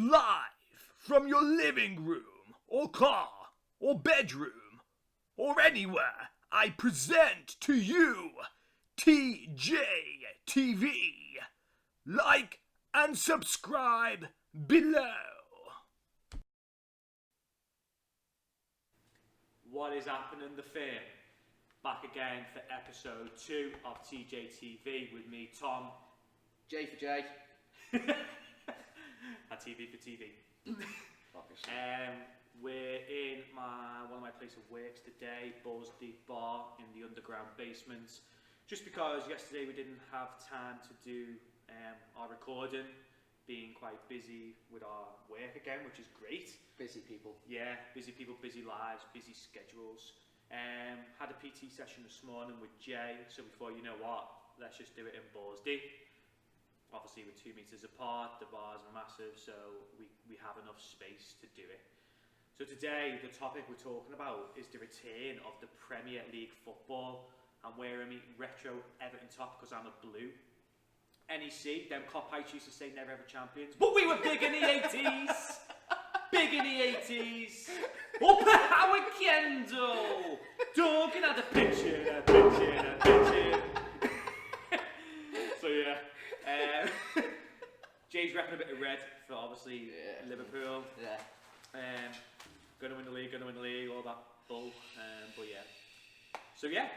Live from your living room, or car, or bedroom, or anywhere, I present to you TJTV. Like and subscribe below. What is happening, the fam? Back again for episode 2 of TJTV with me, Tom. J for J. And TV for TV. We're in one of my places of works today, Balls Deep Bar in the underground basement. Just because yesterday we didn't have time to do our recording, being quite busy with our work again, which is great. Busy people. Yeah, busy people, busy lives, busy schedules. Had a PT session this morning with Jay, so we thought, you know what, let's just do it in Balls Deep. Obviously we're 2 meters apart, the bars are massive, so we have enough space to do it. So today the topic we're talking about is the return of the Premier League football. I'm wearing my retro Everton top because I'm a blue. NEC, them cop heights used to say never ever champions, but we were big in the 80s! Big in the 80s! Up at Howard Kendall! Talking at the pitching. So yeah. Jay's repping a bit of red for obviously Liverpool. Yeah. Gonna win the league, all that bull. But yeah. So yeah.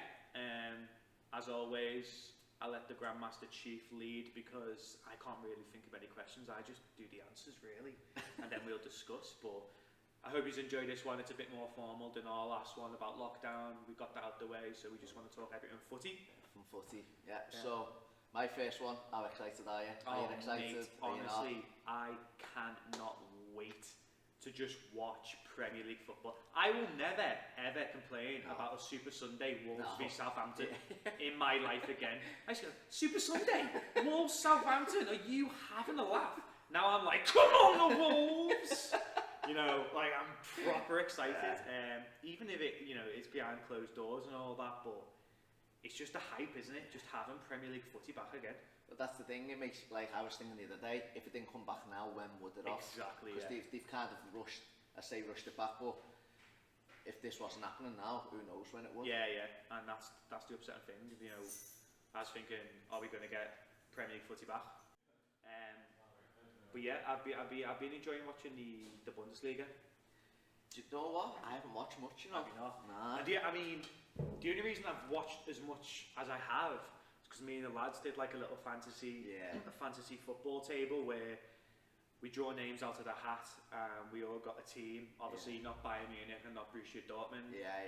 As always, I let the Grandmaster Chief lead because I can't really think of any questions. I just do the answers really, and then we'll discuss. But I hope you've enjoyed this one. It's a bit more formal than our last one about lockdown. We got that out of the way, so we just want to talk everything footy. From footy, yeah. So, my first one, how excited are you? Are you excited? Mate, honestly, I cannot wait to just watch Premier League football. I will never, ever complain about a Super Sunday Wolves v Southampton in my life again. I just go, Super Sunday? Wolves Southampton? Are you having a laugh? Now I'm like, come on the Wolves! You know, like I'm proper excited. Even if it, you know, it's behind closed doors and all that, but it's just a hype, isn't it? Just having Premier League footy back again. But that's the thing, it makes, like I was thinking the other day, if it didn't come back now, when would it have? Exactly, Because they've kind of rushed it back, but if this wasn't happening now, who knows when it would? Yeah, and that's the upsetting thing, you know. I was thinking, are we going to get Premier League footy back? But yeah, I've been enjoying watching the Bundesliga. Do you know what? I haven't watched much, you know. Have you not? Nah. And yeah, I mean, the only reason I've watched as much as I have is because me and the lads did like a little fantasy football table where we draw names out of the hat and we all got a team. Obviously not Bayern Munich and not Borussia Dortmund. Yeah.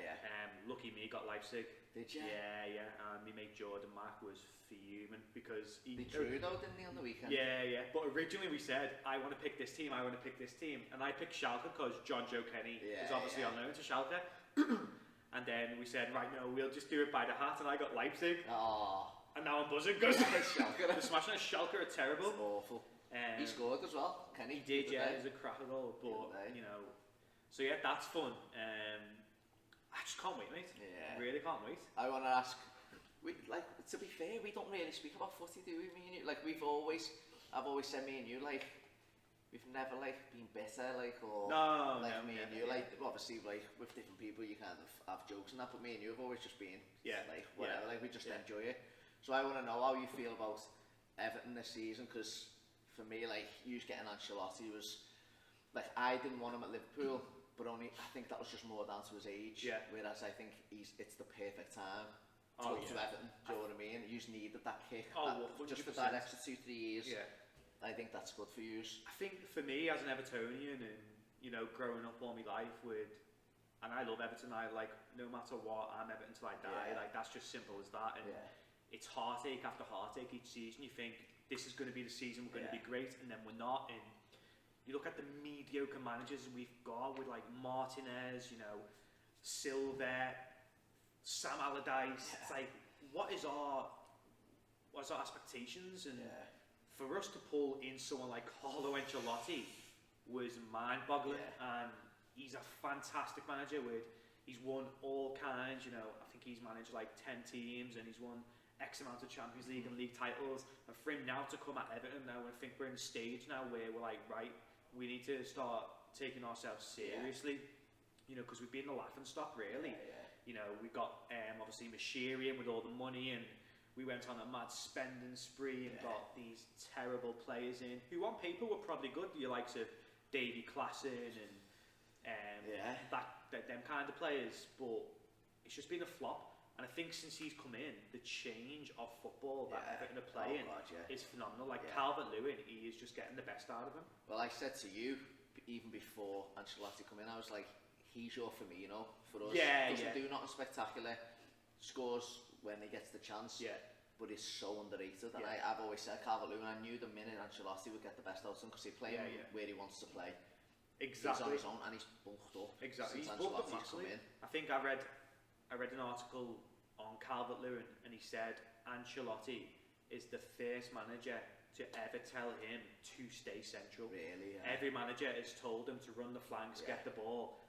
Lucky me, got Leipzig. Did you? Yeah. And my mate Jordan Mack was fuming because they drew though, didn't they, on the weekend? Yeah. But originally we said, I want to pick this team, and I picked Schalke because John Joe Kenny is obviously on loan to Schalke. And then we said, right, no, we'll just do it by the hat, and I got Leipzig. Oh. And now I'm buzzing because Schalke. the smashing of Schalke are terrible. It's awful. He scored as well, Kenny. He did, yeah. It was a cracker goal, but you know. So yeah, that's fun. I just can't wait, mate. Yeah. I really can't wait. I want to ask. To be fair, we don't really speak about footy, do we? Me and you, like I've always said, me and you, like we've never like been better, like or me and you, like obviously like with different people you kind of have jokes and that, but me and you have always just been like whatever, like we just enjoy it. So I want to know how you feel about Everton this season, because for me, like you getting Ancelotti was like, I didn't want him at Liverpool, but only I think that was just more down to his age. Yeah. Whereas I think it's the perfect time to go to Everton. Do you know what I mean? You just needed that kick, just for that extra 2-3 years. Yeah. I think that's good for you. I think for me as an Evertonian, and you know, growing up all my life with, and I love Everton. I like, no matter what, I'm Everton till I die. Like that's just simple as that. And it's heartache after heartache each season. You think this is going to be the season, we're going to be great, and then we're not. And you look at the mediocre managers we've got with like Martinez, you know, Silva, Sam Allardyce. It's like, what's our expectations? And for us to pull in someone like Carlo Ancelotti was mind-boggling. And he's a fantastic manager. He's won all kinds. You know, I think he's managed like 10 teams, and he's won X amount of Champions League and league titles. And for him now to come at Everton now, I think we're in a stage now where we're like, right, we need to start taking ourselves seriously. You know, because we've been the laughing stock, really. You know, we got obviously Mashiri in with all the money, and we went on a mad spending spree and got these terrible players in who, on paper, were probably good. The likes of Davy Klassen and them kind of players, but it's just been a flop. And I think since he's come in, the change of football that Everton are playing is phenomenal. Like Calvert-Lewin, he is just getting the best out of him. Well, I said to you, even before Ancelotti come in, I was like, he's your Firmino for us. Doesn't do nothing spectacular, scores when he gets the chance, but he's so underrated. And I've always said Calvert-Lewin, I knew the minute Ancelotti would get the best out of him because he's playing where he wants to play. Exactly. He's on his own and he's bulked up. Exactly. Since He's bulked up Ancelotti's come massively. in. I think I read an article on Calvert-Lewin, and he said Ancelotti is the first manager to ever tell him to stay central. Really? Every manager has told him to run the flanks, get the ball.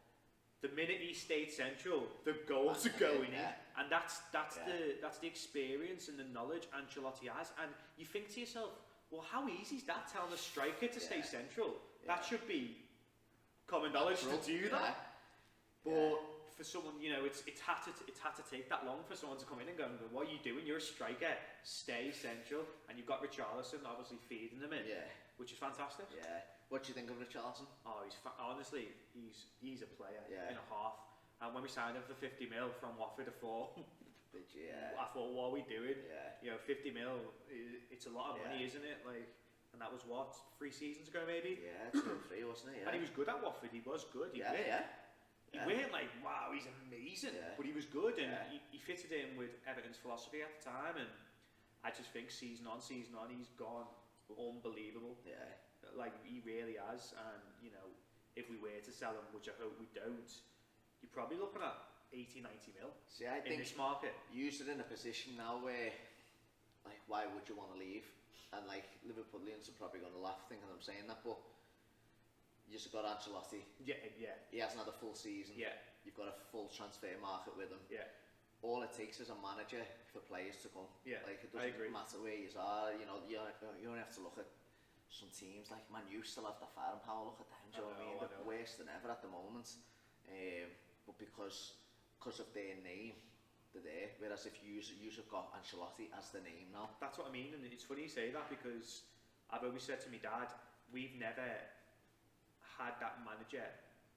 The minute he stayed central, the goals are going in, and that's the experience and the knowledge Ancelotti has. And you think to yourself, well, how easy is that, telling a striker to stay central? That should be common knowledge to do that. But for someone, you know, it's had to take that long for someone to come in and go, what are you doing? You're a striker. Stay central. And you've got Richarlison obviously feeding them in, which is fantastic. Yeah. What do you think of Richarlison? Oh, honestly, he's a player and a half. And when we signed him for 50 mil from Watford, I thought, what are we doing? You know, 50 mil, it's a lot of money, isn't it? Like, and that was what, 3 seasons ago maybe? Yeah, it's 3, wasn't it? And he was good at Watford. He was good. He weren't like, wow, he's amazing, but he was good, and he fitted in with Everton's philosophy at the time, and I just think season on, he's gone unbelievable. Like, he really has. And you know, if we were to sell him, which I hope we don't, you're probably looking at 80-90 mil. See, I think this market. You're in a position now where, like, why would you want to leave? And like, Liverpoolians are probably going to laugh thinking I'm saying that, but you just got Ancelotti. He hasn't had a full season. You've got a full transfer market with him. All it takes is a manager for players to come. Like, it doesn't matter where you are. You know, you only have to look at some teams like Man U still have the firepower. Look at them. Do you know what I mean? They're worse than ever at the moment. But because of their name, they're there. Whereas if you've got Ancelotti as the name now. That's what I mean, and it's funny you say that, because I've always said to my dad, we've never had that manager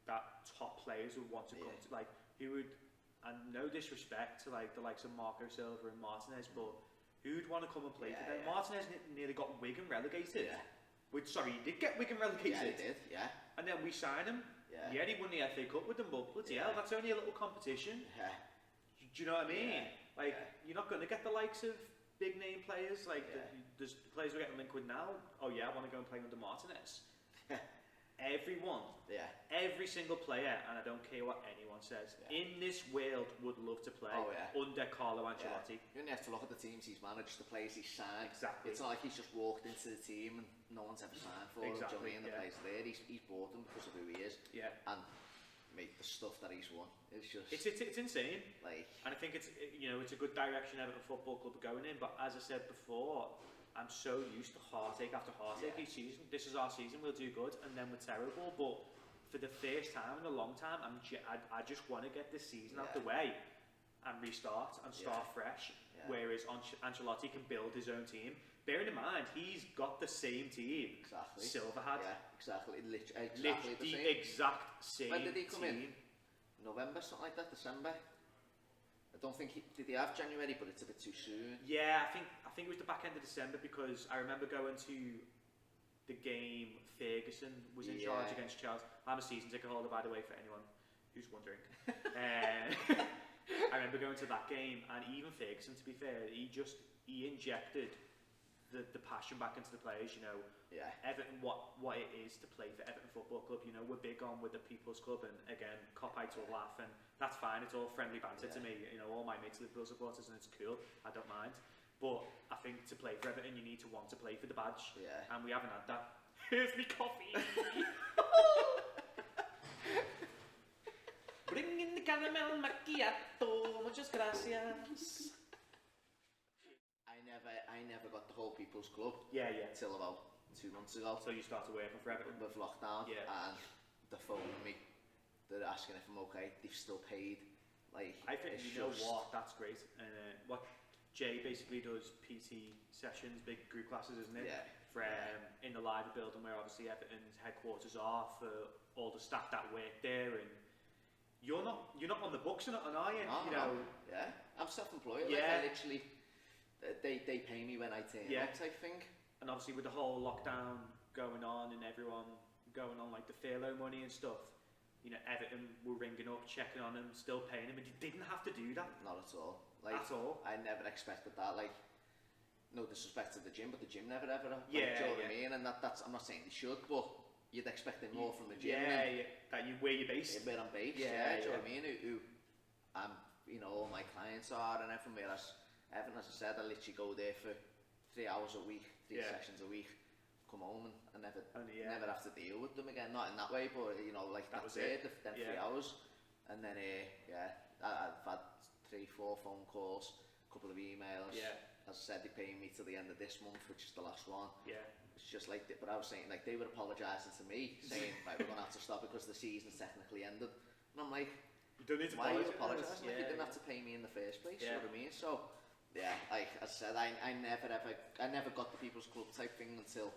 that top players would want to come to, like, who would, and no disrespect to like the likes of Marco Silva and Martinez, but who'd want to come and play for them? Martinez nearly got Wigan relegated. He did get Wigan relegated. He did, And then we signed him. He won the FA Cup with them, but bloody hell, that's only a little competition. Do you know what I mean? Like, you're not going to get the likes of big name players, like there's players we're getting linked with now. Oh yeah, I want to go and play under Martinez. Everyone, every single player, and I don't care what anyone says, in this world would love to play under Carlo Ancelotti. You only have to look at the teams he's managed, the players he's signed. Exactly. It's not like he's just walked into the team and no one's ever signed for him. Do you know what I mean? The players there, he's bought them because of who he is. And mate, the stuff that he's won is just... It's insane. Like, and I think it's a good direction Everton Football Club are going in, but as I said before, I'm so used to heartache after heartache each season. This is our season, we'll do good, and then we're terrible. But for the first time in a long time, I just want to get this season out the way and restart and start fresh. Whereas Ancelotti can build his own team. Bearing in mind, he's got the same team Silva had. Exactly the exact same. When did he come in? November, something like that, December? I don't think did he have January, but it's a bit too soon. Yeah, I think it was the back end of December, because I remember going to the game Ferguson was in charge against Chelsea. I'm a season ticket holder, by the way, for anyone who's wondering. I remember going to that game, and even Ferguson, to be fair, he injected the passion back into the players. You know, Everton, what it is to play for Everton Football Club. You know, we're big on with the People's Club, and again, Copites will laugh, and that's fine. It's all friendly banter to me. You know, all my mates are Liverpool supporters, and it's cool. I don't mind. But I think to play for Everton, you need to want to play for the badge, and we haven't had that. Here's me coffee. Bring in the caramel macchiato. Muchas gracias. I never got the whole People's Club. Yeah. Till about 2 months ago. So you started working for Everton? With lockdown, Yeah. and they're phoning me. They're asking if I'm okay. They've still paid. Like, I think, you know what, that's great. And what Jay basically does PT sessions, big group classes, isn't it? Yeah. In the live building where obviously Everton's headquarters are, for all the staff that work there, and you're not on the books or nothing, are you? No, you know. Yeah, I'm self-employed. Yeah. Like, I literally, they pay me when I turn up, type thing. And obviously with the whole lockdown going on and everyone going on like the furlough money and stuff, you know, Everton were ringing up, checking on him, still paying him, and you didn't have to do that. Not at all. Like, at all. I never expected that. Like, no disrespect to the gym, but the gym never ever. Like, Yeah, do you know what I mean? And that's, I'm not saying they should, but you'd expect it more from the gym. Yeah, that where you're based. Where I'm based, do you know what I mean? Who you know, all my clients are and everything. Whereas Everton, as I said, I literally go there for 3 hours a week, 3 sessions a week, come home and never have to deal with them again. Not in that way, but you know, like that's it. Then 3 hours, and then I've had 3-4 phone calls, a couple of emails. Yeah. As I said, they're paying me till the end of this month, which is the last one. Yeah. It's just like, but I was saying, like, they were apologising to me, saying, right, we're going to have to stop because the season's technically ended. And I'm like, you don't need to why are you apologising? Yeah, like, you didn't have to pay me in the first place, yeah. You know what I mean? So, yeah, like I said, I never got the People's Club type thing until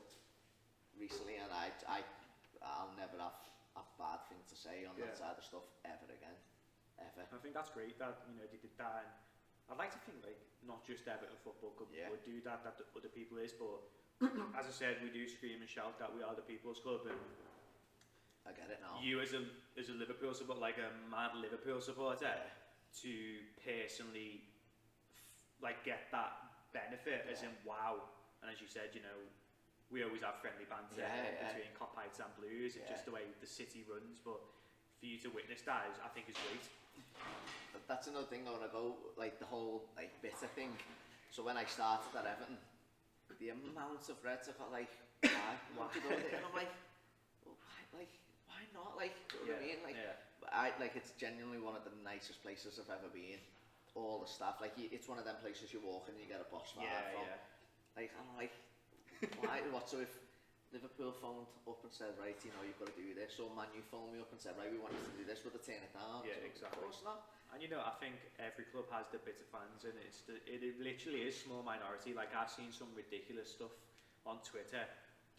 recently, and I'll never have a bad thing to say on that side of stuff ever again. Ever. I think that's great that, you know, they did that, and I'd like to think, like, not just Everton Football Club would do that other people is, but as I said, we do scream and shout that we are the People's Club, and I get it now. you as a Liverpool supporter, like a mad Liverpool supporter, to personally like get that benefit, as in wow, and as you said, you know, we always have friendly banter between Coppites and Blues, it's just the way the city runs, but for you to witness that I think is great. That's another thing I want to go, like the whole like bitter thing. So when I started at Everton, the amount of Reds I got, like, why do you go there? And I'm like, well, why not? Like, do you know what I mean? Like, but it's genuinely one of the nicest places I've ever been. All the staff, like, it's one of them places you walk in and you get a boss vibe from. Like, I'm like, why? What? So if Liverpool phoned up and said, right, you know, you've got to do this, or Man U phoned me up and said, right, we want you to do this, would they turn it down? Yeah, so, exactly. Of course not. And you know, I think every club has the bitter fans, and it literally is small minority. Like, I've seen some ridiculous stuff on Twitter.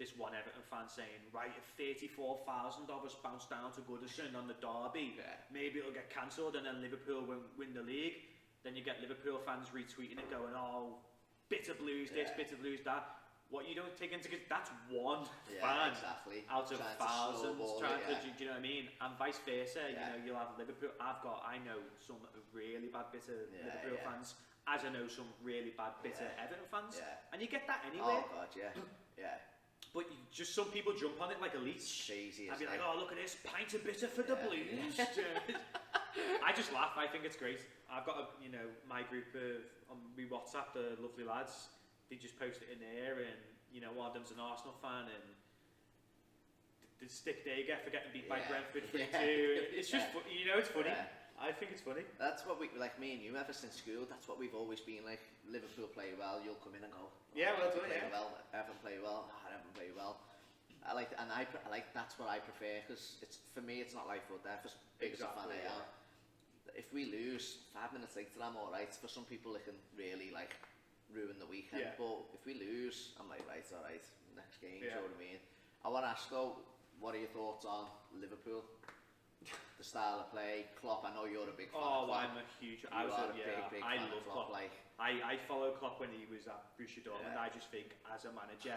This one Everton fan saying, right, if $34,000 bounced down to Goodison on the derby, maybe it'll get cancelled, and then Liverpool win the league. Then you get Liverpool fans retweeting it, going, "Oh, bitter Blues this, bitter Blues that." What you don't take into consideration, that's one fan out of thousands trying to, do you know what I mean? And vice versa, you know, you'll have Liverpool. I know some really bad bitter Liverpool fans, as I know some really bad bitter Everton fans, and you get that anyway. Oh God, yeah. But just some people jump on it like a leech. Cheesy, and be like, "Oh, look at this, pint of bitter for the Blues." I just laugh. I think it's great. I've got my group on my WhatsApp, the lovely lads. They just post it in there, and you know, one of them's an Arsenal fan, and the stick they get for getting beat by Brentford 3-2. It's just, you know, it's funny. I think it's funny. That's what we, like me and you, ever since school, that's what we've always been like. Liverpool play well, you'll come in and go, well done, Everton play well, Everton play well. I like that's what I prefer, because it's, for me, it's not life or death. As big as a fan I am, if we lose 5 minutes later, I'm alright. For some people, it can really like ruin the weekend, but if we lose, I'm like, right, alright, next game, do you know what I mean? I want to ask though, what are your thoughts on Liverpool? The style of play, Klopp, I know you're a big fan of Klopp. I'm a huge, I love Klopp. Like, I followed Klopp when he was at Borussia Dortmund. I just think, as a manager,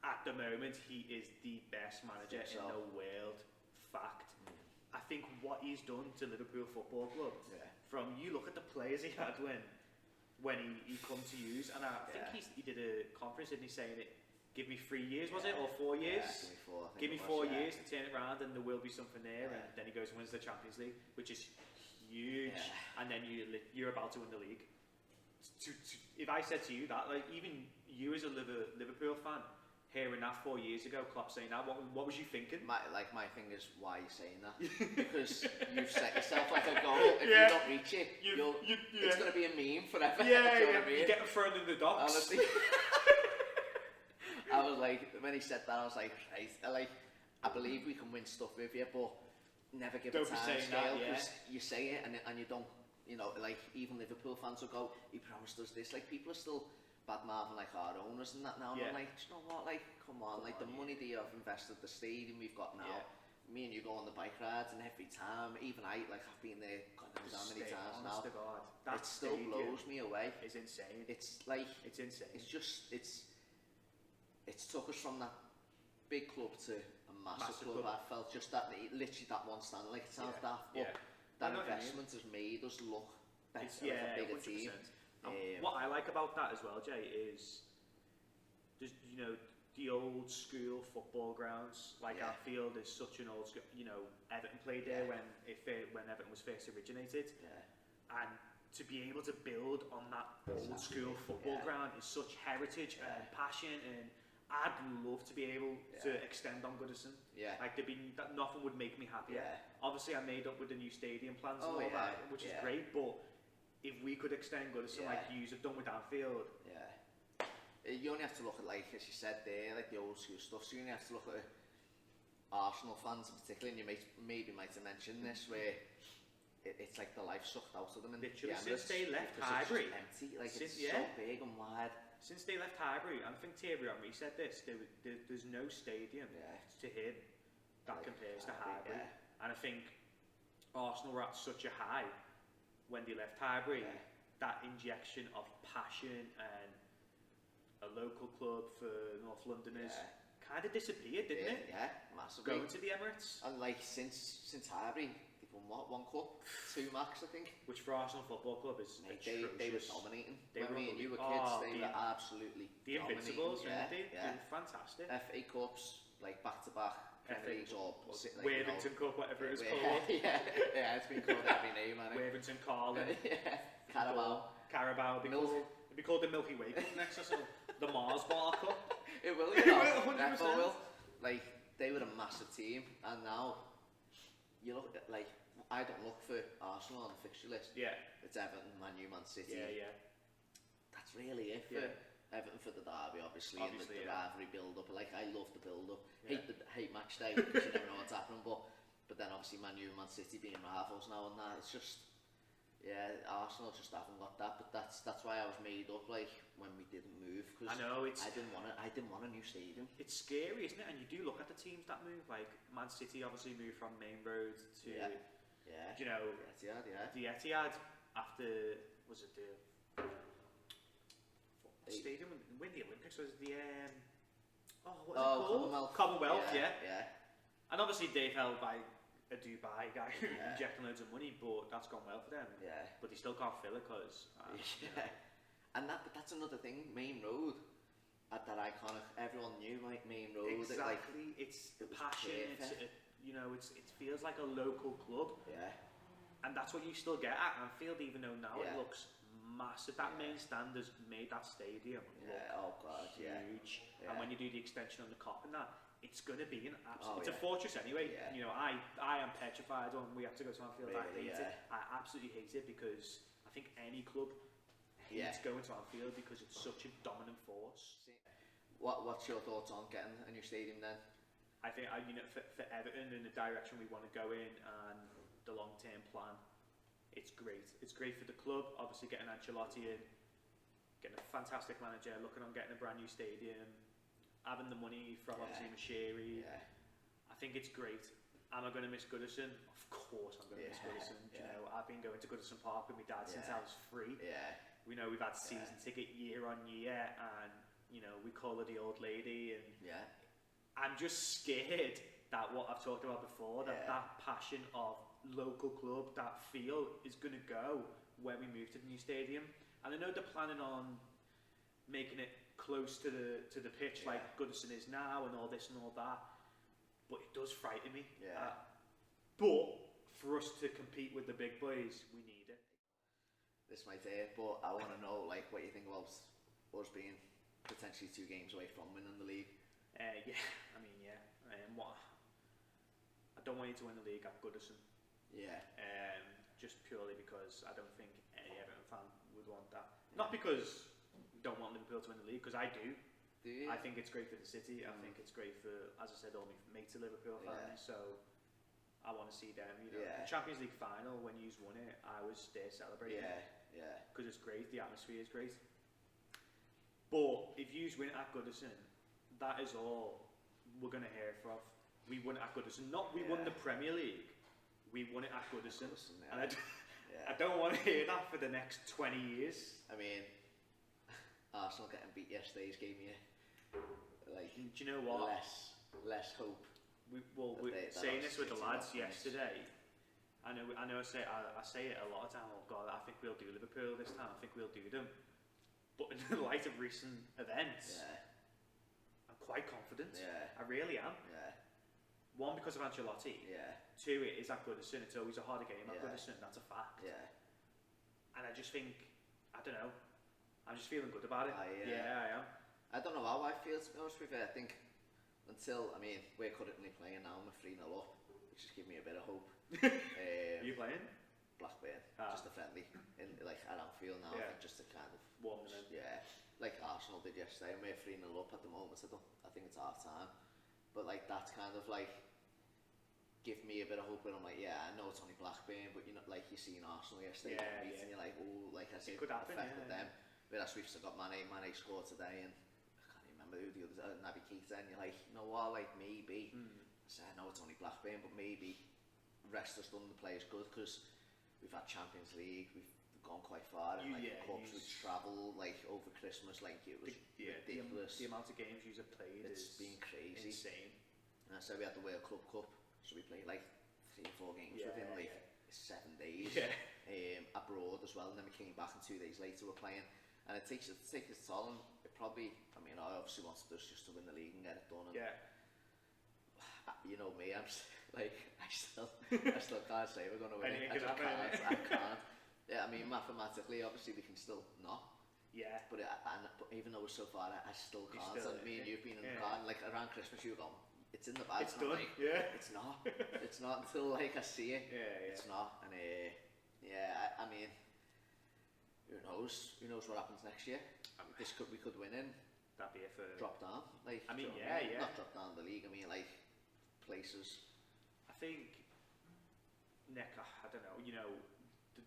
at the moment, he is the best manager in the world. Fact. I think what he's done to Liverpool Football Club, from, you look at the players he had when he come to use, and I think he did a conference, didn't he, saying it, give me 3 years, was it, or 4 years? Give me 4 years to turn it around, and there will be something there. And then he goes and wins the Champions League, which is huge. And then you're about to win the league. If I said to you that, like, even you as a Liverpool fan, hearing that 4 years ago, Klopp saying that, what was you thinking? My thing is, why are you saying that? Because you've set yourself like a goal. If you don't reach it, it's going to be a meme forever. You get thrown in the docks. Honestly. I was like when he said that, I was like, right, I believe we can win stuff with you, but never give a time scale, because you say it and you don't, you know, like even Liverpool fans will go, he promised us this, like people are still bad mouthing like our owners and that now, and I'm like, do you know what, like, come on, like the money that you've invested, the stadium we've got now, me and you go on the bike rides, and every time, even I've been there God knows how many times now, it still blows me away. It's insane. It's like, it's insane. It's just, it's took us from that big club to a massive club. I felt just that, literally that one stand, like it sounds daft, but that investment has made us look better, like a bigger 100%. Team. What I like about that as well, Jay, is just, you know, the old school football grounds, like Anfield is such an old school, you know, Everton played there when Everton was first originated, and to be able to build on that old school football ground is such heritage and passion, and I'd love to be able to extend on Goodison. Like nothing would make me happier. Obviously I made up with the new stadium plans and all that, which is great, but if we could extend Goodison like you have done with Anfield. You only have to look at, like as you said there, like the old school stuff, so you only have to look at Arsenal fans in particular, and you maybe might have mentioned this, where it's like the life sucked out of them, and literally since they left Highbury, empty, like it's so big and wide. Since they left Highbury, I think Thierry Henry said this, there's no stadium to him that compares to Highbury, and I think Arsenal were at such a high when they left Highbury, that injection of passion and a local club for North Londoners kind of disappeared, didn't it? Yeah, massively. Going to the Emirates. And like since Highbury, they've won what, 1 cup? 2 max, I think. Which for Arsenal Football Club is atrocious. They were dominating. When me and you were kids, they were absolutely the Invincibles, weren't they? They were fantastic. FA Cups, like back to back. Worthington Cup, whatever it was called. It's been called every name, I think. Worthington, Carlin. Carabao. It'd be called the Milky Way Cup next or something. The Mars Bar Cup. It will, you know. 100%. Will. Like, they were a massive team, and now you look at, like, I don't look for Arsenal on the fixture list. It's Everton, Man U, Man City. That's really it for Everton, for the derby, obviously and the rivalry build-up. Like, I love the build-up. Hate match day because you never know what's happening, but then obviously Man U and Man City being rivals now and that, it's just, Arsenal just haven't got that, but that's why I was made up, like, when we didn't move, because I didn't want a new stadium. It's scary, isn't it? And you do look at the teams that move, like Man City obviously moved from Main Road to you know, the Etihad after, was it the stadium when the Olympics was the what was it called? Commonwealth, and obviously they've held by a Dubai guy who injecting loads of money, but that's gone well for them. But they still can't fill it because. And that's another thing. Main Road, at that iconic, everyone knew Main Road. Exactly, it's passion. You know, it feels like a local club. And that's what you still get at Anfield, even though now it looks massive. That main stand has made that stadium look huge. And when you do the extension on the Kop and that, it's going to be an absolute. It's a fortress anyway. You know, I am petrified when we have to go to Anfield. Really, I hate it. I absolutely hate it because I think any club hates going to Anfield because it's such a dominant force. What's your thoughts on getting a new stadium then? I think you know, for Everton in the direction we want to go in and the long-term plan, it's great. It's great for the club. Obviously, getting Ancelotti in, getting a fantastic manager, looking on getting a brand new stadium. Having the money from obviously Mashiri, I think it's great. Am I going to miss Goodison? Of course I'm going to miss Goodison. You know, I've been going to Goodison Park with my dad since I was 3. We know we've had season ticket year on year, and you know we call her the old lady. And I'm just scared that what I've talked about before, that passion of local club, that feel is going to go when we move to the new stadium. And I know they're planning on making it close to the pitch like Goodison is now and all this and all that, but it does frighten me. But for us to compete with the big boys, we need it. This might hurt, but I want to know like what you think about us being potentially 2 games away from winning the league. I don't want you to win the league at Goodison. Just purely because I don't think any Everton fan would want that. Not because don't want Liverpool to win the league, because I do. Do you? I think it's great for the city. I think it's great for, as I said, all my mates are Liverpool fans. So I want to see them. You know, the Champions League final when you won it, I was there celebrating. Because it's great. The atmosphere is great. But if you win at Goodison, that is all we're gonna hear from. We won it at Goodison. Not we won the Premier League. We won it at Goodison. And I don't want to hear that for the next 20 years. I mean, Arsenal getting beat yesterday gave me like. Do you know what? Less hope. We're saying this with the lads yesterday. I say it a lot of time. Oh God, I think we'll do Liverpool this time. I think we'll do them. But in the light of recent events, I'm quite confident. I really am. One, because of Ancelotti. Two, it is at Goodison. It's always a harder game at Goodison. That's a fact. And I just think, I don't know. I'm just feeling good about it. I am. I don't know how I feel, to be honest with you. I think we're currently playing now. I'm 3-0 up, which is giving me a bit of hope. Are you playing? Blackburn, just a friendly in at Anfield now. I think just to kind of warm them in. Like Arsenal did yesterday. And we're 3-0 up at the moment. I think it's half time, but like that's kind of like give me a bit of hope. And I'm like, I know it's only Blackburn, but you know, like you seen Arsenal yesterday, and you're like, oh, like I said, it could happen. Them. Whereas we've still got Mane scored today, and I can't even remember who the others. Naby Keita, and you're like, you know what, like maybe. So I know it's only Blackburn, but maybe rest us done the players good because we've had Champions League, we've gone quite far, and clubs we travel like over Christmas, like it was ridiculous. The amount of games you've played it's been crazy, insane. And so we had the World Club Cup, so we played like 3 or 4 games within like 7 days. Abroad as well, and then we came back, and 2 days later we're playing. And it takes its toll, and it probably, I obviously wanted us just to win the league and get it done. And you know me, I'm like, I still can't say we're going to win it. I can't. Yeah, mathematically, obviously we can still not. Yeah. But even though we're so far, I still can't. And me and you've been in the garden, like around Christmas, you were going, it's in the bag. It's done. Like, it's not. It's not until like I see it. It's not. And who knows? Who knows what happens next year? We could win in. That'd be it for drop down. Like not drop down the league. Like places. I think Nick. I don't know. You know,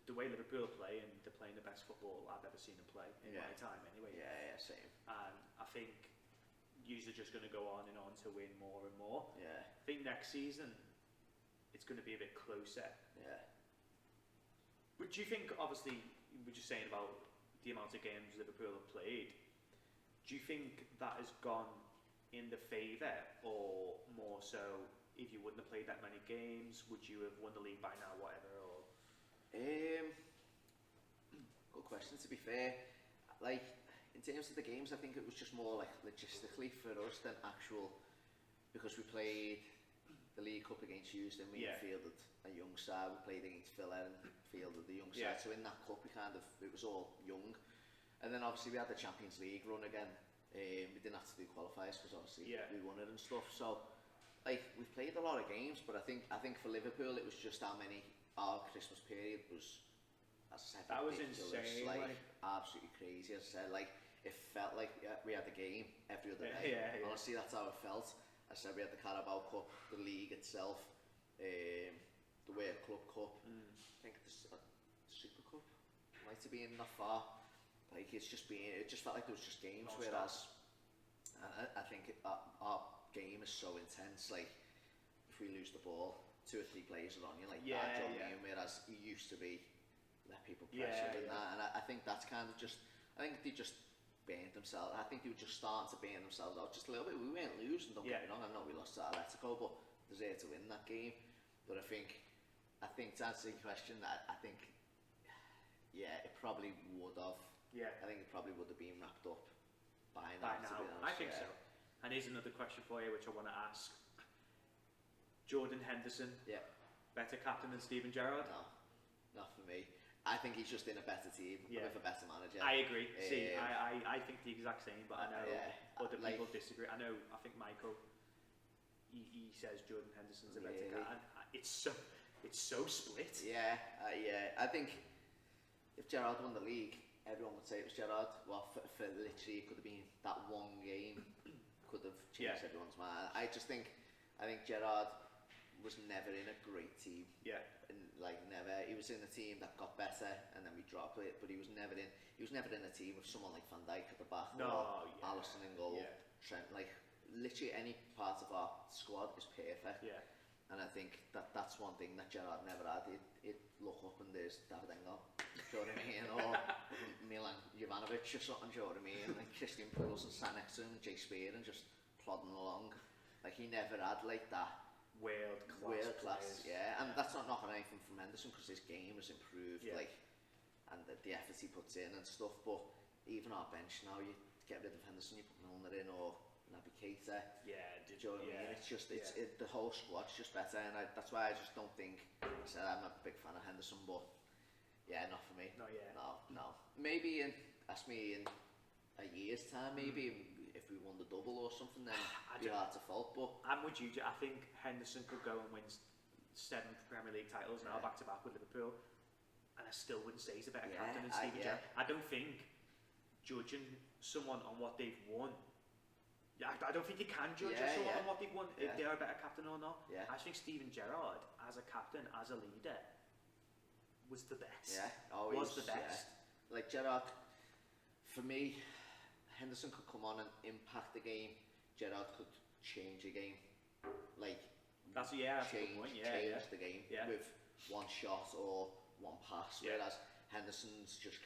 the way Liverpool play, and they're playing the best football I've ever seen them play in my time. Anyway. Same. And I think you're just going to go on and on to win more and more. I think next season it's going to be a bit closer. But do you think, obviously, we're just saying about the amount of games Liverpool have played, do you think that has gone in the favour, or more so if you wouldn't have played that many games, would you have won the league by now, whatever? Or good question, to be fair. Like, in terms of the games, I think it was just more like logistically for us than actual, because we played the League Cup against Houston, we fielded a young side, we played against Villa and fielded the young side, so in that cup it was all young. And then obviously we had the Champions League run again. We didn't have to do qualifiers because obviously we won it and stuff. So like we've played a lot of games, but I think for Liverpool it was just how many our Christmas period was, as I said, that ridiculous, was insane, like absolutely crazy. As I said, like it felt like we had the game every other day. Honestly, that's how it felt. I said we had the Carabao Cup, the league itself, the World Club Cup. I think the Super Cup might have been not far. Like it just felt like there was just games. Whereas I think our game is so intense. Like if we lose the ball, 2 or 3 players are on you. Like whereas it used to be let people pressure and that. And I think that's kind of just. I think they just burned themselves. I think they were just starting to burn themselves out just a little bit. We weren't losing, don't get me wrong. I know we lost to Atletico, but deserved to win that game. But I think to answer your question, I think it probably would have. I think it probably would have been wrapped up by now. To be honest. I think so. And here's another question for you, which I want to ask. Jordan Henderson. Better captain than Steven Gerrard? No, not for me. I think he's just in a better team with a better manager. I agree. See, I think the exact same, but I know other people disagree. I think Michael, he says Jordan Henderson's a better guy. It's so split. I think if Gerrard won the league, everyone would say it was Gerrard. Well, for literally, it could have been that one game could have changed everyone's mind. I think Gerrard was never in a great team. Yeah. And like never, he was in a team that got better and then we dropped it. But he was never in a team with someone like Van Dijk at the back or Alisson in goal. Yeah. Trent, like literally any part of our squad is perfect. Yeah. And I think that's one thing that Gerrard never had. He'd look up and there's David Engel, do you know what I mean? Or Milan Jovanovic or something, do you know what I mean? And Christian Pulisic sat next to him, Jay Spear, and just plodding along. Like he never had like that world class, yeah. And that's not knocking anything from Henderson because his game has improved, like, and the effort he puts in and stuff. But even our bench now, you get rid of Henderson, you put Milner in or Naby Keita. Yeah, do you know what I mean? It's just the whole squad's just better, and that's why I just don't think. I'm a big fan of Henderson, but yeah, not for me. Not yet. No. Maybe ask me in a year's time, maybe. If we won the double or something, then it'd be hard to fault. But I'm with you. I think Henderson could go and win 7 Premier League titles now back to back with Liverpool, and I still wouldn't say he's a better captain than Steven Gerrard. I don't think judging someone on what they've won. I don't think you can judge someone on what they've won if they're a better captain or not. Yeah. I think Steven Gerrard, as a captain, as a leader, was the best. Yeah, was the best. Yeah. Like Gerrard, for me. Henderson could come on and impact the game. Gerrard could change the game, like change the game with one shot or one pass. Whereas Henderson's just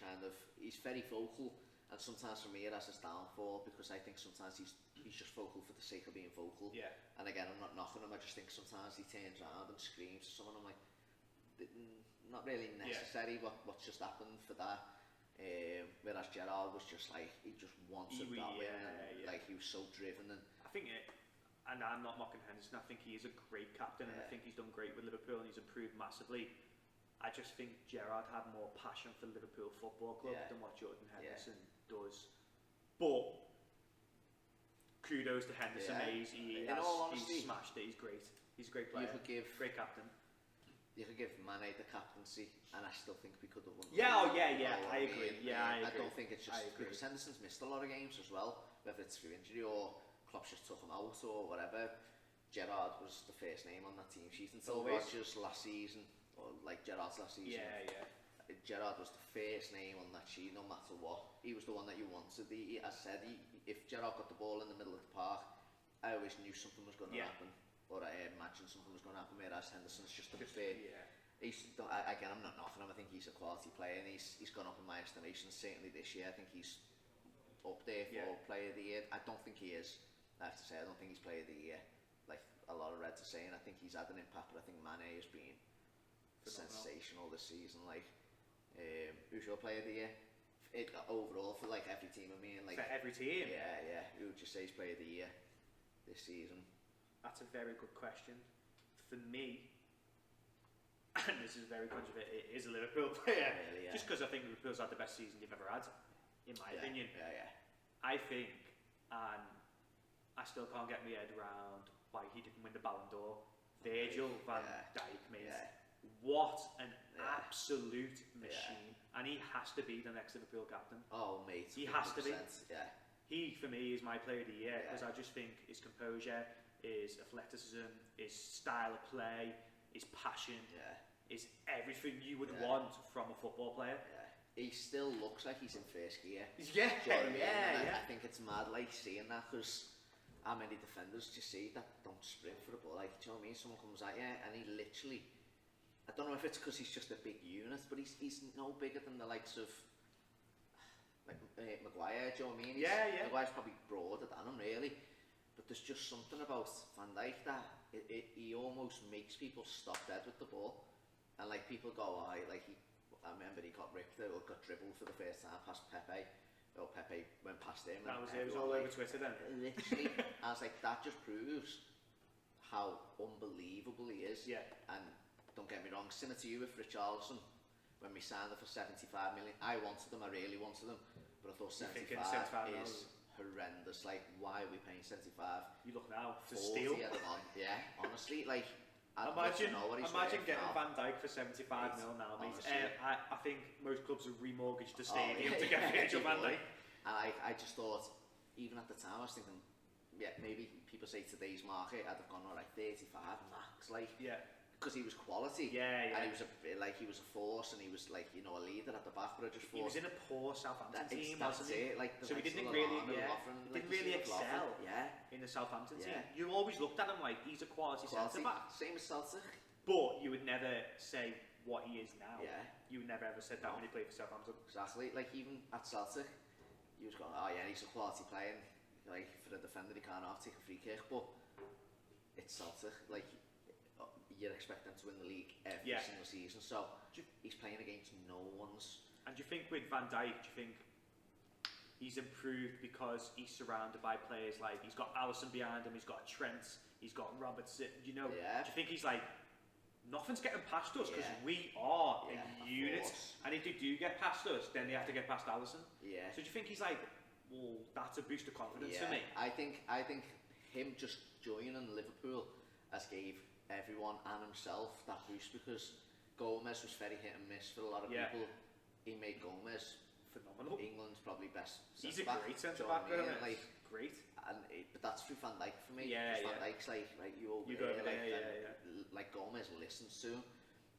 he's very vocal, and sometimes for me it has his downfall because I think sometimes he's just vocal for the sake of being vocal. Yeah. And again, I'm not knocking him. I just think sometimes he turns around and screams to someone. I'm like, not really necessary. What's just happened for that. Whereas Gerrard was just like he just wanted that win, and like he was so driven. And I think and I'm not mocking Henderson. I think he is a great captain, and I think he's done great with Liverpool, and he's improved massively. I just think Gerrard had more passion for Liverpool Football Club than what Jordan Henderson does. But kudos to Henderson. He's smashed it. He's great. He's a great player. Great captain. You could give Mane the captaincy, and I still think we could have won. I agree. I don't think it's just because Henderson's missed a lot of games as well, whether it's through injury or Klopp just took him out or whatever. Gerrard was the first name on that team sheet until Rodgers last season, or like Gerrard's last season. Gerrard was the first name on that sheet, no matter what. He was the one that you wanted. As I said, if Gerrard got the ball in the middle of the park, I always knew something was going to happen. Or I imagined something was going to happen. Whereas Henderson's just a bit. Again, I'm not knocking him. I think he's a quality player, and he's gone up in my estimation. Certainly this year, I think he's up there for Player of the Year. I don't think he is. I have to say, I don't think he's Player of the Year. Like a lot of Reds are saying, I think he's had an impact, but I think Mane has been sensational this season. Like, who's your Player of the Year? Overall for like every team. I mean, like for every team. Yeah. Who would you say is Player of the Year this season? That's a very good question. For me, and this is very controversial, it is a Liverpool player. Really, just because I think Liverpool's had the best season they've ever had, in my opinion. I think, and I still can't get my head around why he didn't win the Ballon d'Or. Virgil van Dijk, mate. What an absolute machine. And he has to be the next Liverpool captain. Oh, mate. He has to be. Yeah. He, for me, is my player of the year because I just think his composure, his athleticism, his style of play, his passion, is everything you would want from a football player. He still looks like he's in first gear. I think it's mad, like, seeing that, because how many defenders do you see that don't sprint for the ball? Like, do you know what I mean? Someone comes at you and he literally, I don't know if it's because he's just a big unit, but he's no bigger than the likes of like Maguire, do you know what I mean? Maguire's probably broader than him, really. But there's just something about Van Dijk that he almost makes people stop dead with the ball. And like people go, I remember he got ripped or got dribbled for the first time past Pepe. Oh, Pepe went past him. That was it. It was all over Twitter then. Literally, I was like, that just proves how unbelievable he is. Yeah. And don't get me wrong, similar to you with Richarlison, when we signed him for 75 million, I wanted him, I really wanted him, but I thought 75 is horrendous. Like, why are we paying 75? You look now to steal. Yeah, honestly, like, Imagine getting Van Dijk for 75 mil now, mate. I think most clubs have remortgaged the stadium to get Virgil van Dijk. And I just thought, even at the time, I was thinking, yeah, maybe people say today's market, I'd have gone all right, 35 max, like, because he was quality, and he was he was a force, and he was like, you know, a leader at the back. But I just thought he was in a poor Southampton team, wasn't he? Like, so he didn't really excel in the Southampton team. You always looked at him like he's a quality centre back. Same as Celtic. But you would never say what he is now. You would never ever said that when he played for Southampton. Exactly. Like, even at Celtic, you was going, oh yeah, he's a quality player. Like, for a defender, he can't take a free kick. But it's Celtic. Like, you're expecting to win the league every single season. So he's playing against no one's. And do you think with Van Dijk, do you think he's improved because he's surrounded by players like he's got Alisson behind him, he's got Trent, he's got Robertson? You know, do you think he's like, nothing's getting past us because we are a unit, and if they do get past us, then they have to get past Alisson. So do you think he's like, well, that's a boost of confidence for me? I think him just joining Liverpool has gave everyone and himself that boost, because Gomez was very hit and miss for a lot of people. He made Gomez phenomenal. England's probably best. He's a great centre back, like great. But that's through Van Dijk for me. Van Dijk's like, right, you over there, like Gomez listens to him,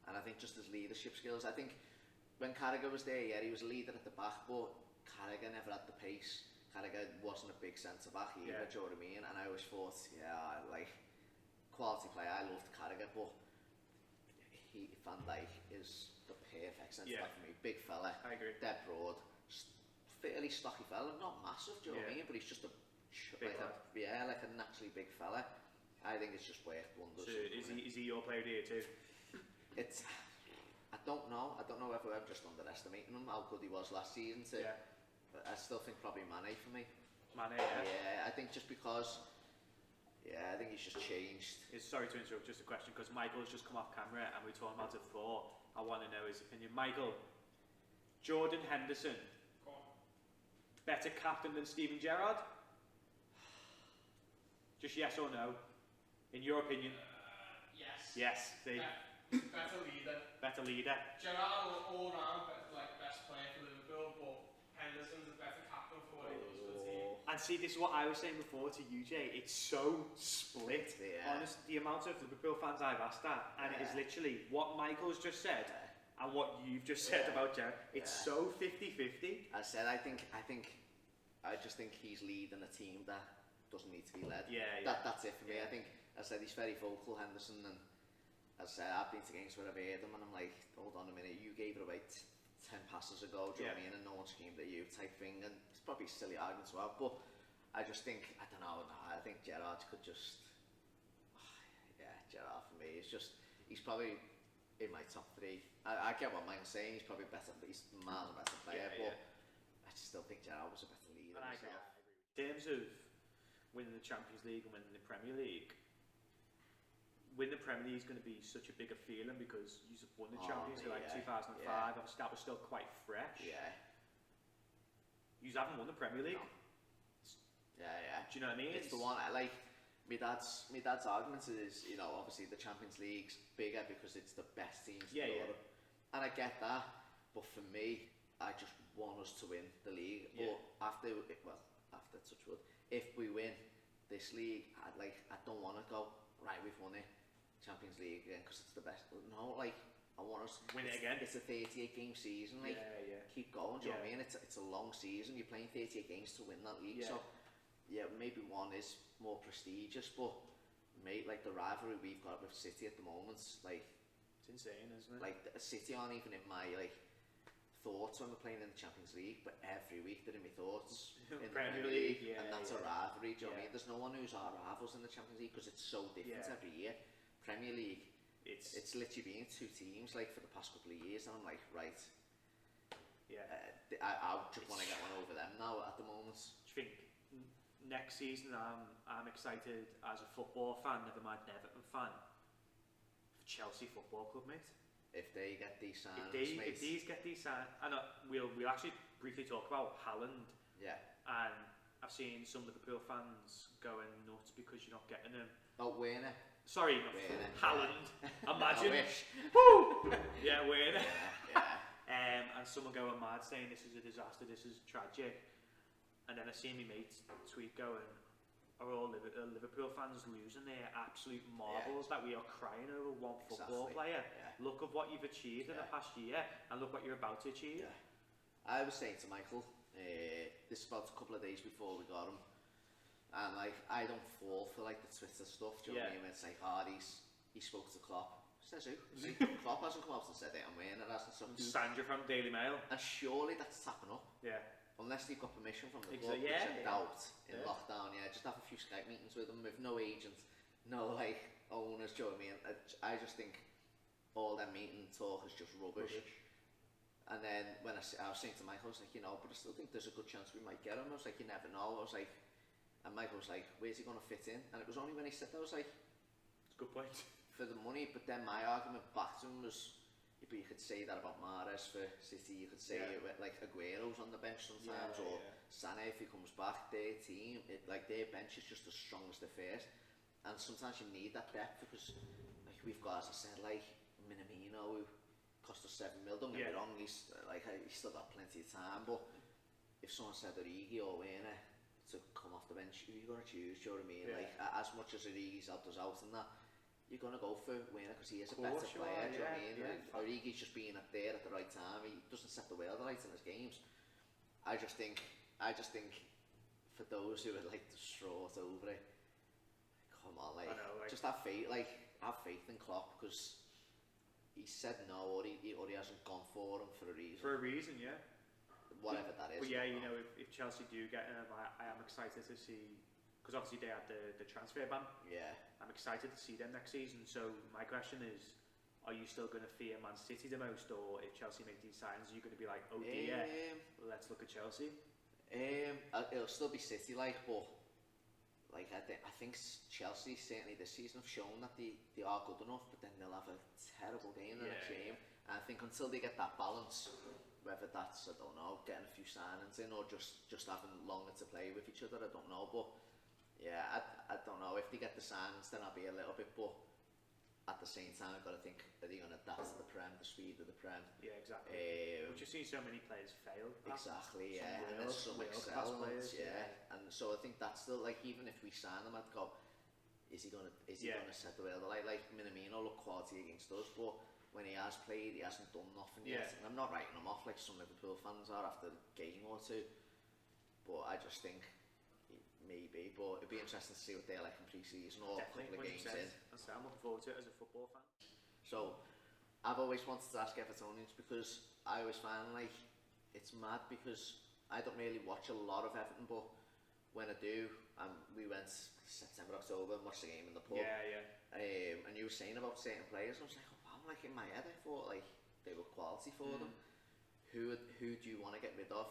and I think just his leadership skills. I think when Carragher was there, he was a leader at the back, but Carragher never had the pace. Carragher wasn't a big centre back either, do you know what I mean? And I always thought, like, quality player. I loved Carragher, but Van Dijk is the perfect centre back for me. Big fella, I agree. Dead broad, fairly stocky fella, not massive, do you know what I mean? But he's just like a naturally big fella. I think it's just worked wonders. So is he your player here too? I don't know if I'm just underestimating him, how good he was last season. But I still think probably Mane for me. Mane, I think just because, I think he's just changed. Sorry to interrupt, just a question, because Michael's just come off camera and we're talking about it before. I want to know his opinion. Michael, Jordan Henderson, better captain than Steven Gerrard? Just yes or no, in your opinion? Yes. Yes, see? Better leader. Better leader. Gerrard all round, best player for Liverpool, but Henderson's a better captain for what he does for the team. And see, this is what I was saying before to you, Jay. It's so split. Honest, the amount of Liverpool fans I've asked that, and it is literally what Michael's just said and what you've just said about Gerrard. It's so 50-50. I just think he's leading a team that doesn't need to be led. That's it for me. I think, as I said, he's very vocal, Henderson, and as I said, I've been to games where I've heard him and I'm like, hold on a minute, you gave it away 10 passes ago, do you know what I mean, and no one screamed at you type thing, and it's probably a silly argument to have, but I just think, I don't know, I think Gerrard could just, Gerrard for me, he's probably in my top 3. I get what Mike's saying, he's probably better, but he's miles a better player, but I just still think Gerrard was a better leader himself. In terms of winning the Champions League and winning the Premier League, winning the Premier League is going to be such a bigger feeling because you've won the Champions League like 2005. Obviously, that was still quite fresh. You haven't won the Premier League. No. Do you know what I mean? It's the one. Like my dad's argument is, you know, obviously the Champions League's bigger because it's the best teams in Europe, and I get that. But for me, I just want us to win the league. But after touch wood, if we win this league, I don't want to go, right, we've won it, Champions League again, because it's the best. No, like, I want us win it again. It's a 38 game season, like, keep going, do you know what I mean? It's a long season, you're playing 38 games to win that league, so maybe one is more prestigious, but mate, like the rivalry we've got with City at the moment, like, it's insane, isn't it? Like, City aren't even in my, like, thoughts when we're playing in the Champions League, but every week they're in my thoughts in the Premier League, and that's a rivalry, do you know what I mean? There's no one who's our rivals in the Champions League because it's so different every year. Premier League, it's literally been 2 teams like for the past couple of years, and I'm like, right, I just want to get one over them now at the moment. Do you think next season I'm excited as a football fan, never mind an Everton fan, for Chelsea Football Club, mate? If they get these signings, if these get these signings, and we'll actually briefly talk about Haaland. And I've seen some Liverpool fans going nuts because you're not getting him. Oh, Werner. Sorry, Haaland. Imagine. I wish. Woo! Yeah, Werner. Yeah. And someone going mad saying this is a disaster, this is tragic. And then I see my mate tweet going, are all Liverpool fans losing their absolute marbles that we are crying over one football player? Yeah. Look at what you've achieved in the past year and look what you're about to achieve. Yeah. I was saying to Michael, this is about a couple of days before we got him, and like I don't fall for like the Twitter stuff, do you know what I mean? It's like, he spoke to Klopp. Says who? Klopp hasn't come out and said it, I'm wearing it, hasn't. Sandra from Daily Mail. And surely that's tapping up. Yeah. Unless they've got permission from the club, which I doubt in lockdown, just have a few Skype meetings with them with no agent, no like owners, do you know what I mean? I just think all that meeting talk is just rubbish. And then when I was saying to Michael, I was like, but I still think there's a good chance we might get him. I was like, you never know. I was like, and Michael was like, where's he going to fit in? And it was only when he said that, I was like, it's a good point. For the money, but then my argument back to him was, but you could say that about Mahrez for City, you could say it with like Aguero's on the bench sometimes, or Sané if he comes back, their team, like their bench is just as strong as the first, and sometimes you need that depth because like we've got, as I said, like Minamino who cost us 7 mil, don't get me wrong, he's still got plenty of time, but if someone said Origi or Werner to come off the bench, who are you going to choose, do you know what I mean? Like as much as Origi's helped us out and that, you're going to go for Werner because he is a better player, do you know what I mean? Origi's just being up there at the right time, he doesn't set the world right in his games. I just think for those who are like distraught over it, come on, like, just have faith in Klopp, because he said no, or he hasn't gone for him for a reason. For a reason, yeah. Whatever that is. But yeah, if Chelsea do get him, I am excited to see, because obviously they had the transfer ban. Yeah. I'm excited to see them next season. So my question is, are you still going to fear Man City the most, or if Chelsea make these signs, are you going to be like, oh dear, let's look at Chelsea? It'll still be City, like, but like I think Chelsea certainly this season have shown that they are good enough, but then they'll have a terrible game the next game. And I think until they get that balance, whether that's, I don't know, getting a few signings in or just having longer to play with each other, I don't know, but yeah, I don't know. If they get the signings, then I'll be a little bit, but at the same time, I've got to think, are they going to adapt to the Prem, the speed of the Prem? Yeah, exactly. We've just seen so many players fail. Exactly, yeah. And there's some excellence, And so I think that's still, like, even if we sign them, I'd go, is he going to set the world alight? Like, Minamino looked quality against us, but when he has played, he hasn't done nothing yet. And I'm not writing him off like some Liverpool fans are after a game or two, but I just think maybe, but it'd be interesting to see what they're like in pre-season or a couple of games in. I'm looking forward to it as a football fan. So, I've always wanted to ask Evertonians, because I always find like it's mad, because I don't really watch a lot of Everton, but when I do, we went September, October and watched the game in the pub. And you were saying about certain players, and I was like, oh wow, like in my head I thought like they were quality for them. Who do you want to get rid of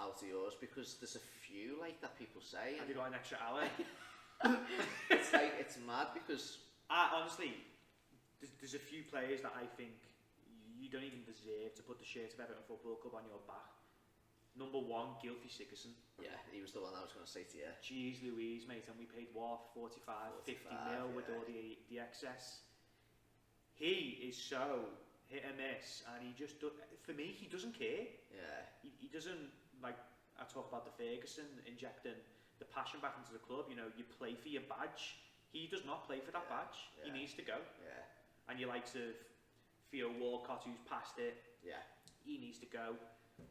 out of yours? Because there's a few like that people say. Have you got an extra hour? It's like, it's mad, because honestly, there's a few players that I think you don't even deserve to put the shirt of Everton Football Club on your back. Number one, Gylfi Sigurdsson. Yeah, he was the one I was going to say to you. Jeez Louise, mate, and we paid what, 45, 50 mil with all the excess. He is so hit and miss, and he just for me, he doesn't care. Yeah. He doesn't, like, I talk about the Ferguson injecting the passion back into the club. You play for your badge. He does not play for that badge. He needs to go. Yeah. And you like to Theo Walcott, who's passed it. Yeah. He needs to go.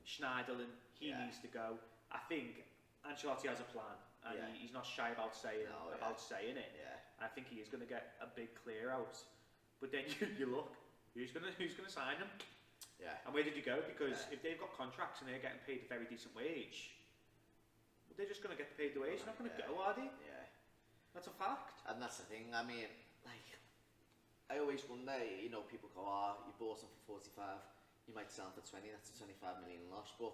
Schneiderlin, he needs to go. I think Ancelotti has a plan, and he's not shy about saying it. Yeah. I think he is going to get a big clear out. But then you look, who's going to sign him? Yeah. And where did you go? Because if they've got contracts and they're getting paid a very decent wage, well, they're just going to get paid the wage. They're not going to go, are they? Yeah. That's a fact. And that's the thing. I mean, like, I always wonder. People go, you bought him for 45. You might sell him for 20. That's a 25 million loss, but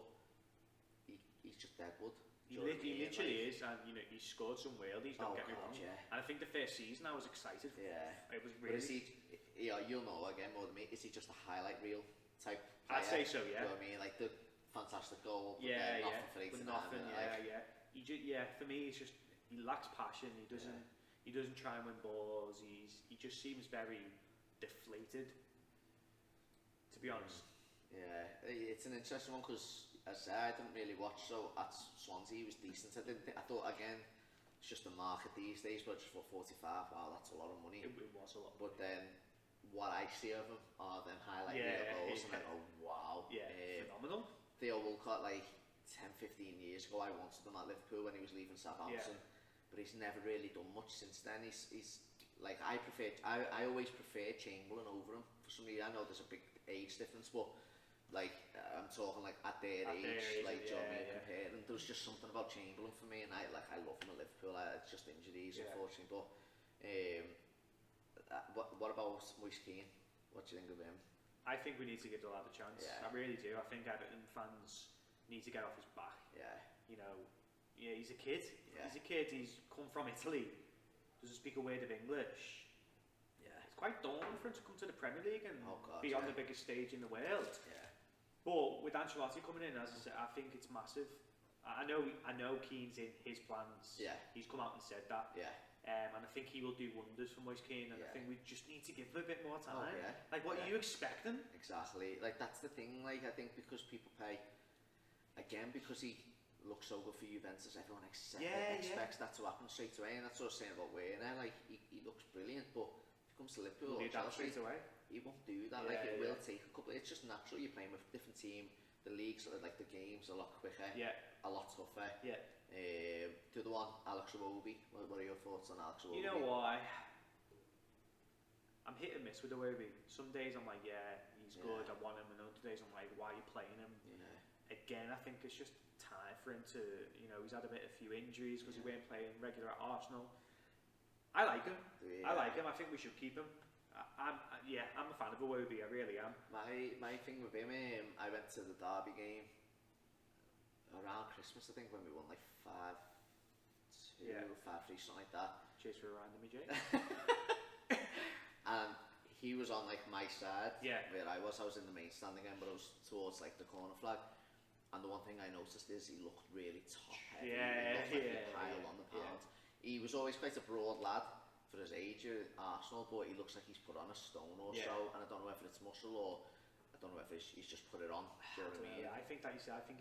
he's just deadwood. He literally is, and he scored some worldies. Don't get me wrong. Yeah. And I think the first season I was excited for. Yeah. It was really. But is he? You'll know again more than me. Is he just a highlight reel type player? I'd say so. Yeah. You know what I mean? Like the fantastic goal. Yeah. Nothing for 89 nothing. minutes. Yeah. For me, it's just he lacks passion. He He doesn't try and win balls. He just seems very deflated, to be honest. Yeah, it's an interesting one because, as I said, I didn't really watch. So at Swansea, he was decent. I thought again, it's just the market these days. But just for 45, wow, that's a lot of money. It was a lot. But then, what I see of him are them highlight reel goals, and I go, wow. Phenomenal. Theo Walcott, like 10, 15 years ago, I wanted him at Liverpool when he was leaving Southampton, but he's never really done much since then. He's like, I always prefer Chamberlain over him for some reason. I know there's a big age difference, but like I'm talking like at their age, like do you know what I mean, compared. And there's just something about Chamberlain for me, and I love him at Liverpool. It's just injuries, unfortunately. But what about Moise Kean? What do you think of him? I think we need to give the lad a chance. I really do. I think Everton fans need to get off his back. You know, he's a kid. He's a kid. He's come from Italy. Doesn't speak a word of English. It's quite daunting for him to come to the Premier League and be on the biggest stage in the world. But with Ancelotti coming in, as I said, I think it's massive. I know Keane's in his plans. He's come out and said that. And I think he will do wonders for Moise Kean, and I think we just need to give him a bit more time. Like, what are you expecting? Exactly. Like, that's the thing. Like, I think because people pay, again, because he looks so good for Juventus, everyone expects that to happen straight away. And that's what I was saying about Werner. Like, he looks brilliant, but if he comes to Liverpool or Chelsea, straight away? He won't do that. It will take a couple. It's just natural. You're playing with a different team. The leagues, like the games, a lot quicker. A lot tougher. The other one, Alex Iwobi. What are your thoughts on Alex Iwobi? You know what? I'm hit and miss with Iwobi. Some days I'm like, he's good, I want him, and other days I'm like, why are you playing him? Again, I think it's just time for him to, he's had a few injuries because he weren't playing regular at Arsenal. I like him. I like him. I think we should keep him. I'm a fan of Iwobi, I really am. My thing with him, I went to the Derby game around Christmas, I think, when we won like 5-2, 5-3, something like that. Cheers for reminding me, Jay. And he was on like my side, where I was in the main stand again, but I was towards like the corner flag. And the one thing I noticed is he looked really top heavy. He piled on the pound. He was always quite a broad lad for his age at Arsenal, but he looks like he's put on a stone or so, and I don't know if it's muscle or I don't know if he's just put it on. Do you know what I mean? I think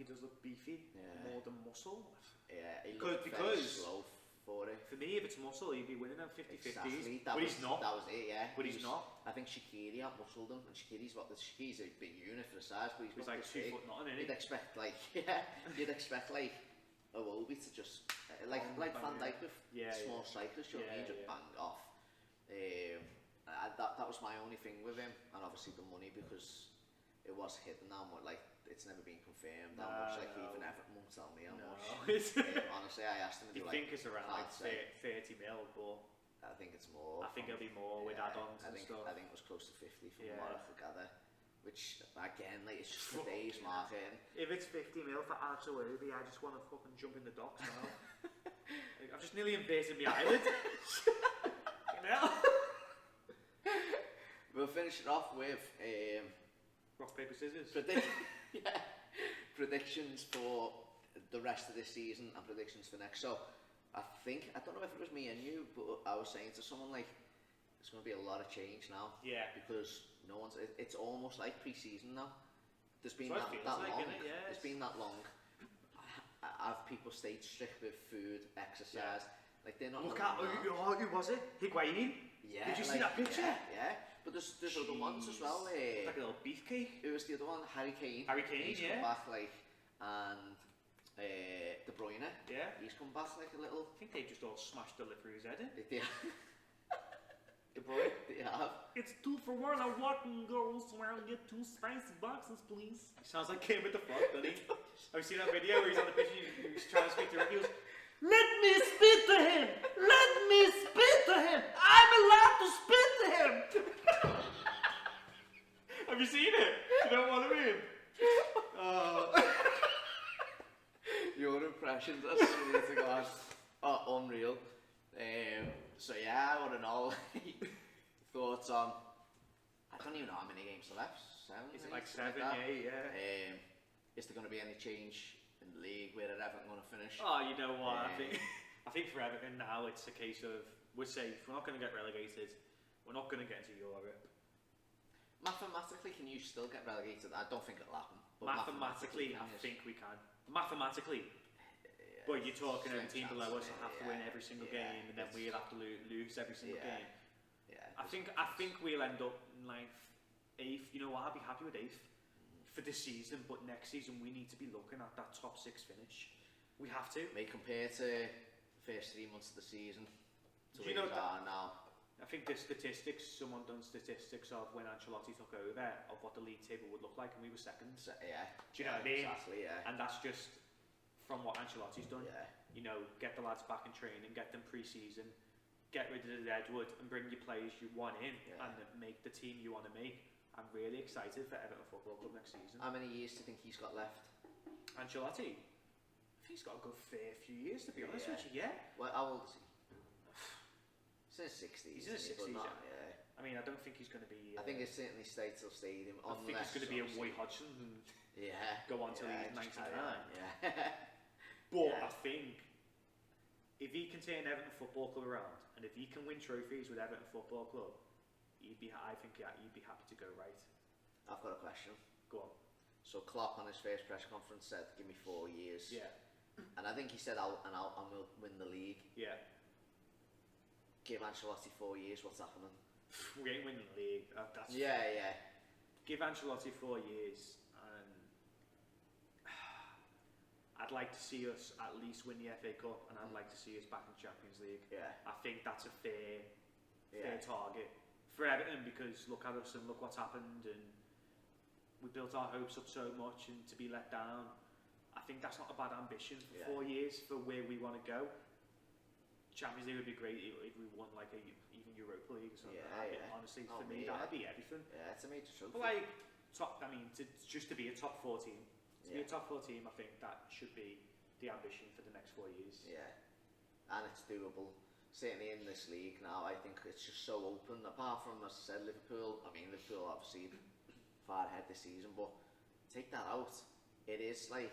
he does look beefy more than muscle. He looked very slow for it. For me, if it's muscle, he'd be winning them 50-50s. Exactly. But he's not. That was it, But he's not. I think Shaqiri outmuscled him, and Shaqiri's a big unit for the size, but he's like 2 foot nothing, isn't he? You'd expect like Iwobi to just like Van Dijk with small strikers, you know what I mean, just bang off. That was my only thing with him, and obviously the money, because it was hidden how much, like it's never been confirmed how much, like even Everton won't tell me how much. Honestly, I asked him to do like, think it's around like 30 mil, but I think it's more. I think it'll be more with add-ons and stuff. I think it was close to 50 from what I could gather. Which, again, like, it's just today's market. If it's 50 mil for Alex Iwobi, I just want to fucking jump in the docks now. I've just nearly invaded my eyelid. We'll finish it off with rock, paper, scissors. Predictions for the rest of this season and predictions for next. So, I don't know if it was me and you, but I was saying to someone, like, there's going to be a lot of change now. Because it's almost like pre-season now. There's been that long. It's been that long. Have people stayed strict with food, exercise? Like, they're not. Look at who was it? Higuain. Did you see that picture? Yeah. But there's other ones as well. Like a little beefcake. Who was the other one? Harry Kane. He's come back, like, and De Bruyne. He's come back like a little. I think they just all smashed deliveries head in. They De Bruyne? They have. It's 2 for 1. I walk and go somewhere and get 2 spicy boxes, please. He sounds like Kim with the frog, doesn't he? Have you seen that video where he's on the pitch and he's trying to speak to him? He goes, "Let me spit to him! Let me spit to him! I'm allowed to spit to him!" Have you seen it? You know what I mean? Your impressions, I swear to God, are unreal. So yeah, I want to know thoughts on. I don't even know how many games are left. 7? Is it like 7? Yeah. Is there going to be any change in the league? Where are Everton going to finish? Oh, you know what? I think for Everton now it's a case of we're safe. We're not going to get relegated. We're not going to get into Europe. Mathematically, can you still get relegated? I don't think it'll happen. Mathematically, I think we can. Mathematically. But you're talking a team below us will have to win every single game, and then we'll have to lose every single game. Yeah. I think we'll end up in like 8th. You know what? I'll be happy with 8th for this season, but next season we need to be looking at that top 6 finish. We have to. May compare to the first 3 months of the season to where we are now. I think the statistics, someone done statistics of when Ancelotti took over, of what the league table would look like, and we were second. So, yeah. Do you know what I mean? Exactly, yeah. And that's just from what Ancelotti's done. Yeah. You know, get the lads back in training, get them pre-season, get rid of the deadwood, and bring your players you want in, and make the team you want to make. I'm really excited for Everton Football Club next season. How many years do you think he's got left? Ancelotti? I think he's got a good fair few years, to be honest with you, Well, how old is he? He's in his 60s. He's in his 60s, yeah. I mean, I don't think he's going to be... I think it's certainly stayed till stadium. I think he's going to be a Roy Hodgson and go on till he's 99. But I think if he can turn Everton Football Club around, and if he can win trophies with Everton Football Club, I think he'd be happy to go right. I've got a question. Go on. So Klopp on his first press conference said, "Give me 4 years." Yeah. And I think he said, "I'll win the league." Yeah. Give Ancelotti 4 years. What's happening? We ain't winning the league. That's yeah. Give Ancelotti 4 years, and I'd like to see us at least win the FA Cup, and I'd like to see us back in the Champions League. Yeah. I think that's a fair target for Everton, because look at us and look what's happened, and we built our hopes up so much, and to be let down, I think that's not a bad ambition for 4 years for where we want to go. Champions League would be great if we won like even Europa League or something. Honestly, for me, that'd be everything. Yeah, it's a major trophy. But like just to be a top 4 team. To be a top 4 team, I think that should be the ambition for the next 4 years. Yeah, and it's doable. Certainly in this league now, I think it's just so open. Apart from, as I said, Liverpool. I mean, Liverpool obviously far ahead this season, but take that out, it is like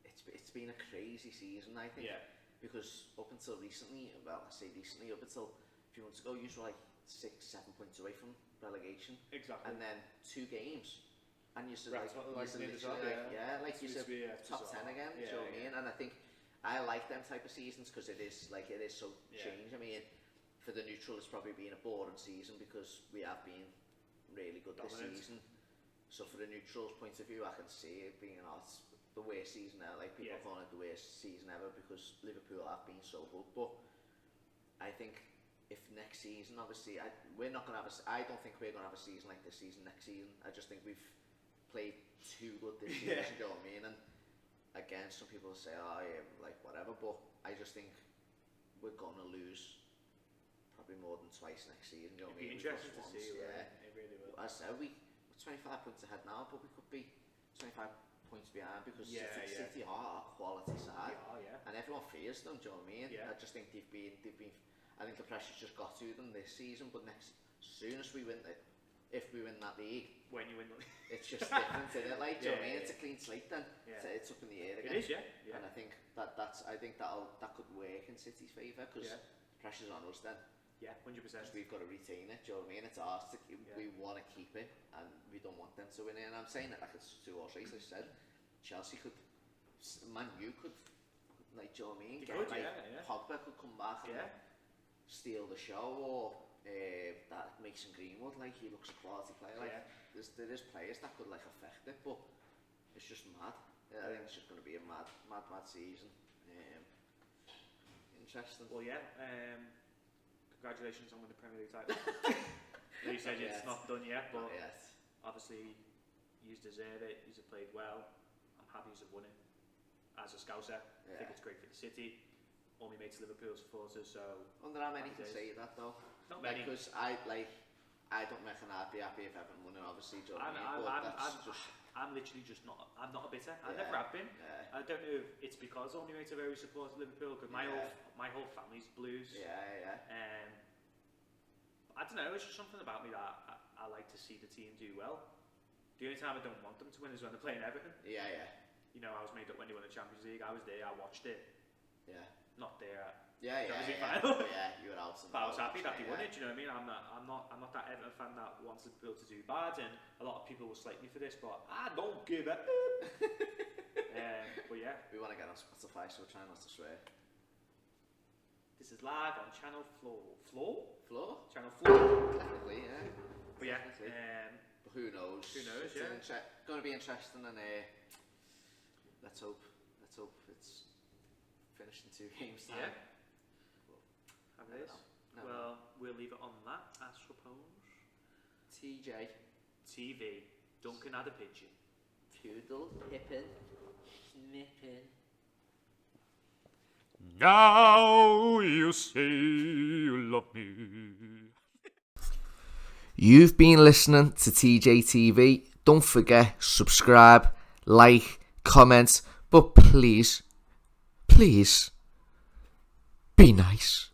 it's been a crazy season, I think. Yeah. Because up until recently, well, I say recently, up until a few months ago, you were like 6-7 points away from relegation. Exactly. And then 2 games, and you said like top 10 again. Do you know what I mean? And I think I like them type of seasons because it is so change. I mean, for the neutral, it's probably been a boring season because we have been really good this season. So for the neutral's point of view, I can see it being the worst season ever. Like people are calling it the worst season ever because Liverpool have been so good. But I think if next season, obviously, we're not going to have I don't think we're going to have a season like this season next season. I just think we've played too good this season. You know what I mean? And again, some people say, "Oh, yeah, like whatever," but I just think we're going to lose probably more than twice next season. You know what I mean? It'd be interesting to see. It really will. As I said, we're 25 points ahead now, but we could be 25 points behind because City are a quality side, and everyone fears them. Do you know what I mean? I just think they've been. I think the pressure's just got to them this season. But as soon as we win if we win that league, when you win the league, it's just different, isn't it? Like, do you know what I mean? It's a clean slate then. It's up in the air again. It is, And I think that could work in City's favour because pressure's on us then. Yeah, 100%. We've got to retain it. Do you know what I mean? It's ours to keep. We want to keep it, and we don't want them to win it. And I'm saying that like it's 2 or 3. As I said, Chelsea could, Man U could, like, do you know what I mean? Pogba could come back and steal the show, or that Mason Greenwood, like he looks a quality player. Like there is players that could like affect it, but it's just mad. I think it's just going to be a mad season. Interesting. Well, congratulations on winning the Premier League title. You said it's not done yet, but obviously you deserve it. You've played well. I'm happy you've won it. As a Scouser, I think it's great for the city. All my mates Liverpool supporters, so. I wonder how many can say that though. Not many. Because I don't reckon I'd be happy if Everton won it. Obviously, do you know what I mean? I'm literally just not. I'm not a bitter. I never have been. I don't know if it's because all my mates are very supportive of Liverpool because my whole family's Blues. I don't know. It's just something about me that I like to see the team do well. The only time I don't want them to win is when they're playing Everton. You know, I was made up when they won the Champions League. I was there. I watched it. not there. Yeah, Champions League final. Yeah, you were out. But I was happy that they won it. Do you know what I mean? I'm not that Everton fan that wants Liverpool to do bad, and a lot of people will slate me for this, but I don't give a. But yeah, we want to get on Spotify, so we're trying not to swear. This is live on Channel Floor. Channel 4. Technically, yeah. But yeah, but who knows? It's going to be interesting, and let's hope it's finished in 2 games time. Yeah. Have it is. No. Well, we'll leave it on that, I suppose. TJTV. Duncan had a pigeon. Poodle, Pippin, Snippin. Now you say you love me. You've been listening to TJTV. Don't forget, subscribe, like, comment, but please, be nice.